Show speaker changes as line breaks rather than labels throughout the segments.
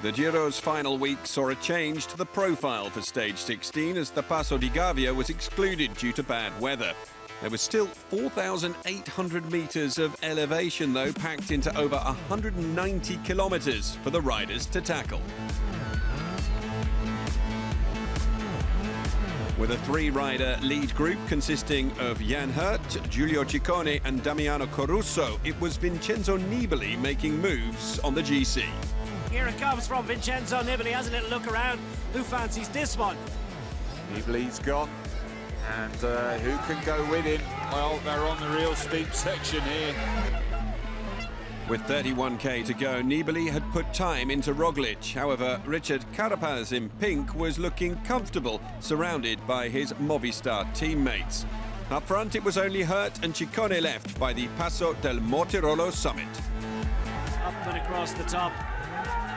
The Giro's final week saw a change to the profile for stage 16 as the Passo di Gavia was excluded due to bad weather. There was still 4,800 metres of elevation, though, packed into over 190 kilometres for the riders to tackle. With a three-rider lead group consisting of Jan Hirt, Giulio Ciccone and Damiano Caruso, it was Vincenzo Nibali making moves on the GC.
Here it comes from Vincenzo Nibali, has a little look around. Who fancies this one?
Nibali's gone, and who can go with him? Well, they're on the real steep section here.
With 31k to go, Nibali had put time into Roglic. However, Richard Carapaz in pink was looking comfortable, surrounded by his Movistar teammates. Up front, it was only Hirt and Ciccone left by the Passo del Mortirolo summit.
Up and across the top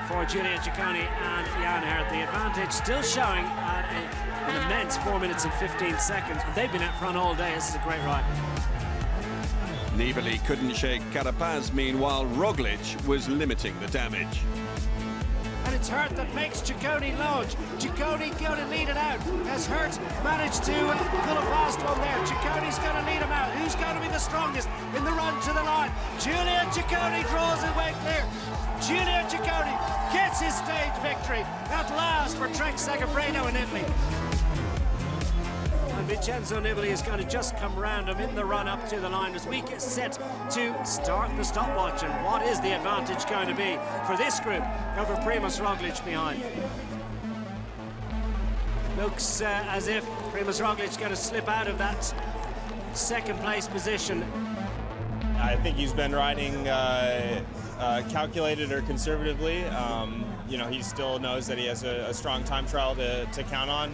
for Giulio Ciccone and Jan Hirt. The advantage still showing at an immense 4 minutes and 15 seconds. And they've been out front all day. This is a great ride.
Nibali couldn't shake Carapaz, meanwhile Roglic was limiting the damage.
And it's Hirt that makes Ciccone launch. Ciccone going to lead it out. Has Hirt managed to pull a fast one there? Ciccone's going to lead him out. Who's going to be the strongest in the run to the line? Giulio Ciccone draws it way clear. Giulio Ciccone gets his stage victory at last for Trek Segafredo in Italy. And Vincenzo Nibali is going to just come round him in the run up to the line as we get set to start the stopwatch. And what is the advantage going to be for this group over Primož Roglic behind? Looks as if Primož Roglic is going to slip out of that second place position.
I think he's been riding calculated or conservatively. You know, he still knows that he has a strong time trial to count on.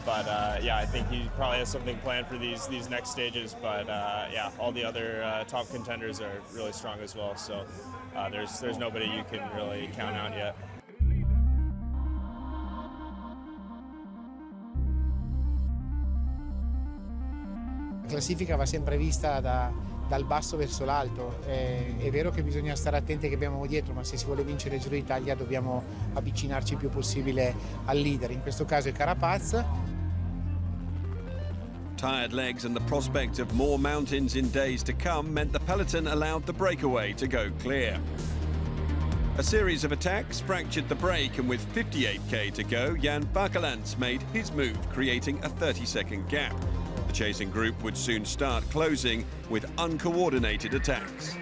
But yeah, I think he probably has something planned for these next stages. But yeah, all the other top contenders are really strong as well. So there's nobody you can really count out yet.
La classifica va sempre vista dal basso verso l'alto. È vero che bisogna stare attenti che abbiamo dietro, ma se si vuole vincere il Giro d'Italia dobbiamo avvicinarci il più possibile al leader. In questo caso è Carapaz.
Tired legs and the prospect of more mountains in days to come meant the peloton allowed the breakaway to go clear. A series of attacks fractured the break, and with 58k to go, Jan Bakelants made his move, creating a 30-second gap. The chasing group would soon start closing with uncoordinated attacks.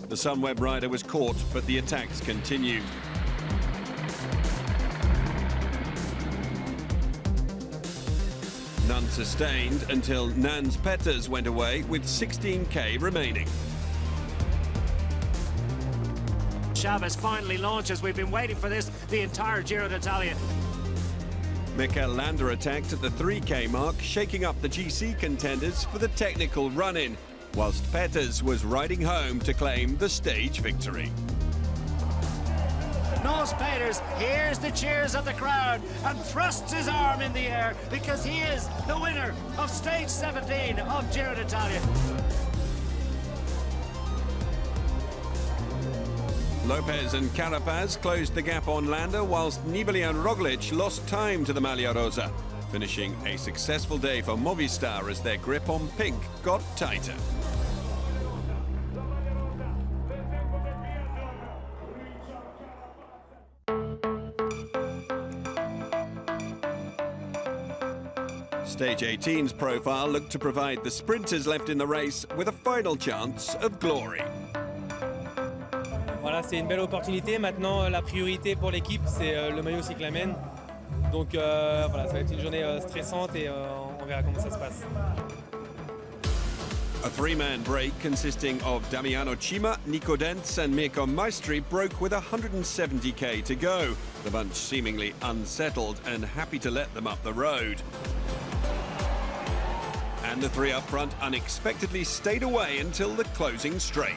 The Sunweb rider was caught, but the attacks continued. None sustained until Nans Peters went away with 16k remaining.
Chavez finally launches. We've been waiting for this the entire Giro d'Italia.
Mikel Landa attacked at the 3k mark, shaking up the GC contenders for the technical run-in, whilst Peters was riding home to claim the stage victory.
Nils Peters hears the cheers of the crowd and thrusts his arm in the air because he is the winner of stage 17 of Giro d'Italia.
Lopez and Carapaz closed the gap on Landa, whilst Nibali and Roglic lost time to the Maglia Rosa, finishing a successful day for Movistar as their grip on pink got tighter. Stage 18's profile looked to provide the sprinters left in the race with a final chance of glory.
Voilà, c'est une belle opportunité. Maintenant, la priorité pour l'équipe, c'est le maillot cyclamen. Donc voilà, ça va être une journée stressante et on verra comment ça se passe.
A three-man break consisting of Damiano Cima, Nico Dents and Mirko Maestri broke with 170k to go, the bunch seemingly unsettled and happy to let them up the road. And the three up front unexpectedly stayed away until the closing straight.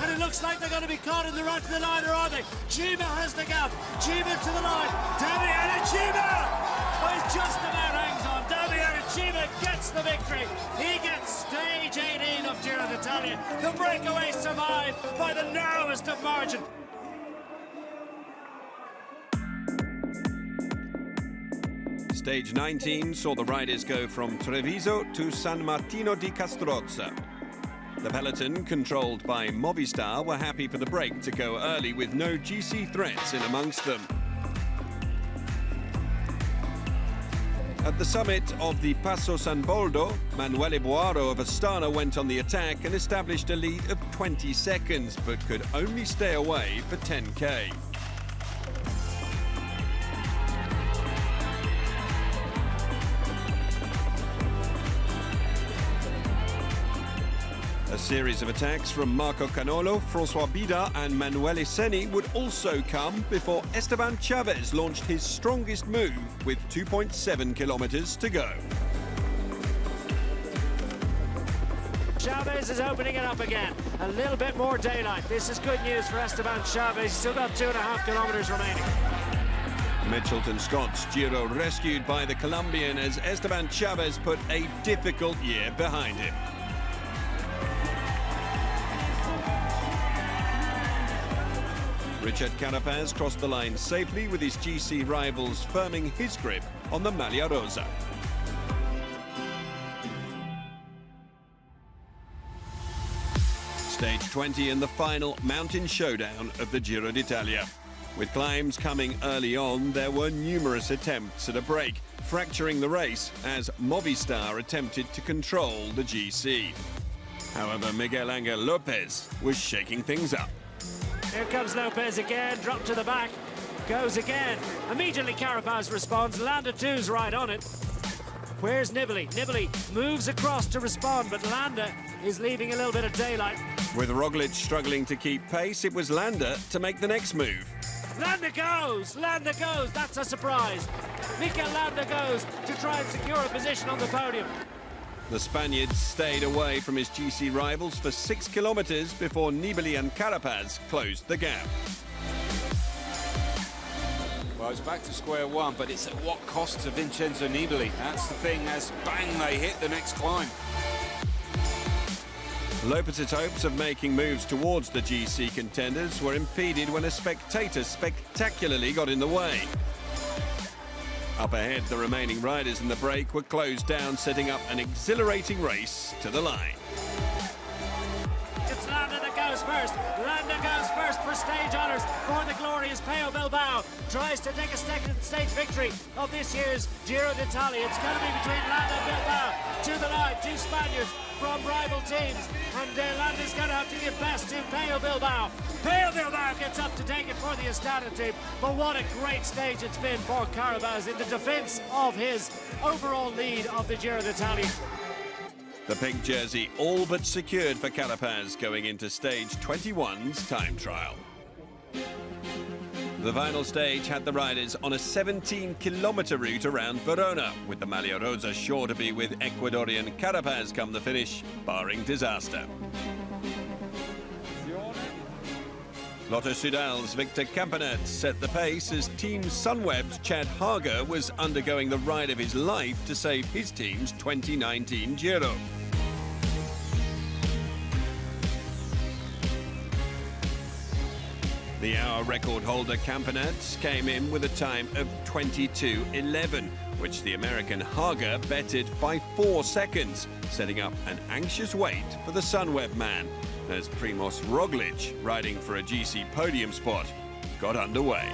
And it looks like they're going to be caught in the run to the line, or are they? Cima has the gap. Cima to the line. Damiano Cima! Oh, he's just about hangs on. Damiano Cima gets the victory. He gets stage 18 of Giro d'Italia. Italia. The breakaway survived by the narrowest of margin.
Stage 19 saw the riders go from Treviso to San Martino di Castrozza. The peloton, controlled by Movistar, were happy for the break to go early with no GC threats in amongst them. At the summit of the Passo San Boldo, Manuele Boaro of Astana went on the attack and established a lead of 20 seconds, but could only stay away for 10k. A series of attacks from Marco Canolo, François Bida and Manuele Seni would also come before Esteban Chavez launched his strongest move with 2.7 kilometers to go.
Chavez is opening it up again. A little bit more daylight. This is good news for Esteban Chavez. He's still got 2.5 kilometers remaining.
Mitchelton Scott's Giro rescued by the Colombian as Esteban Chavez put a difficult year behind him. Richard Carapaz crossed the line safely with his GC rivals firming his grip on the Maglia Rosa. Stage 20 and the final mountain showdown of the Giro d'Italia. With climbs coming early on, there were numerous attempts at a break, fracturing the race as Movistar attempted to control the GC. However, Miguel Angel Lopez was shaking things up.
Here comes Lopez again, drop to the back, goes again. Immediately Carapaz responds, Landa 2's right on it. Where's Nibali? Nibali moves across to respond, but Landa is leaving a little bit of daylight.
With Roglic struggling to keep pace, it was Landa to make the next move.
Landa goes, that's a surprise. Mikel Landa goes to try and secure a position on the podium.
The Spaniard stayed away from his GC rivals for 6 kilometers before Nibali and Carapaz closed the gap.
Well, it's back to square one, but it's at what cost to Vincenzo Nibali? That's the thing, as bang, they hit the next climb.
Lopez's hopes of making moves towards the GC contenders were impeded when a spectator spectacularly got in the way. Up ahead, the remaining riders in the break were closed down, setting up an exhilarating race to the line.
It's Landa that goes first. Landa goes first for stage honours for the glorious Pello Bilbao. Tries to take a second stage victory of this year's Giro d'Italia. It's going to be between Landa and Bilbao. To the line, two Spaniards from rival teams. And Landa's going to have to give best to Pello Bilbao. Pello Bilbao gets up to take it for the Astana team. But what a great stage it's been for Carapaz in the defence of his overall lead of the Giro d'Italia.
The pink jersey all but secured for Carapaz going into stage 21's time trial. The final stage had the riders on a 17-kilometer route around Verona, with the Maglia Rosa sure to be with Ecuadorian Carapaz come the finish, barring disaster. Lotto Soudal's Victor Campenet set the pace as Team Sunweb's Chad Hager was undergoing the ride of his life to save his team's 2019 Giro. The hour record holder Campenet came in with a time of 22:11, which the American Hager bettered by 4 seconds, setting up an anxious wait for the Sunweb man as Primož Roglic, riding for a GC podium spot, got underway.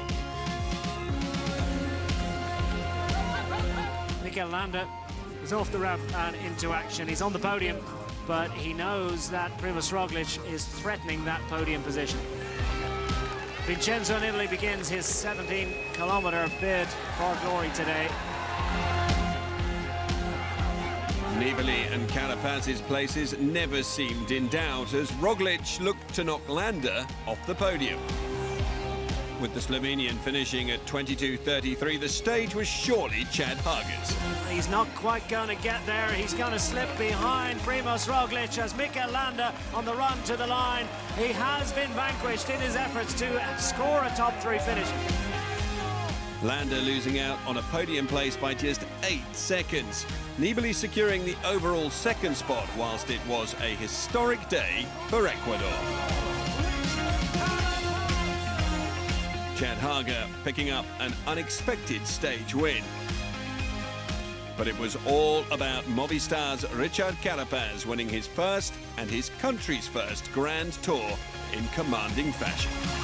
Mikel Landa is off the ramp and into action. He's on the podium, but he knows that Primož Roglic is threatening that podium position. Vincenzo Nibali begins his 17-kilometer bid for glory today.
Nibali and Carapaz's places never seemed in doubt as Roglic looked to knock Landa off the podium. With the Slovenian finishing at 22:33, the stage was surely Chad Hager's.
He's not quite going to get there. He's going to slip behind Primož Roglic as Mikel Landa on the run to the line. He has been vanquished in his efforts to score a top 3 finish.
Landa losing out on a podium place by just 8 seconds. Nibali securing the overall second spot, whilst it was a historic day for Ecuador. Chad Hager picking up an unexpected stage win. But it was all about Movistar's Richard Carapaz winning his first and his country's first Grand Tour in commanding fashion.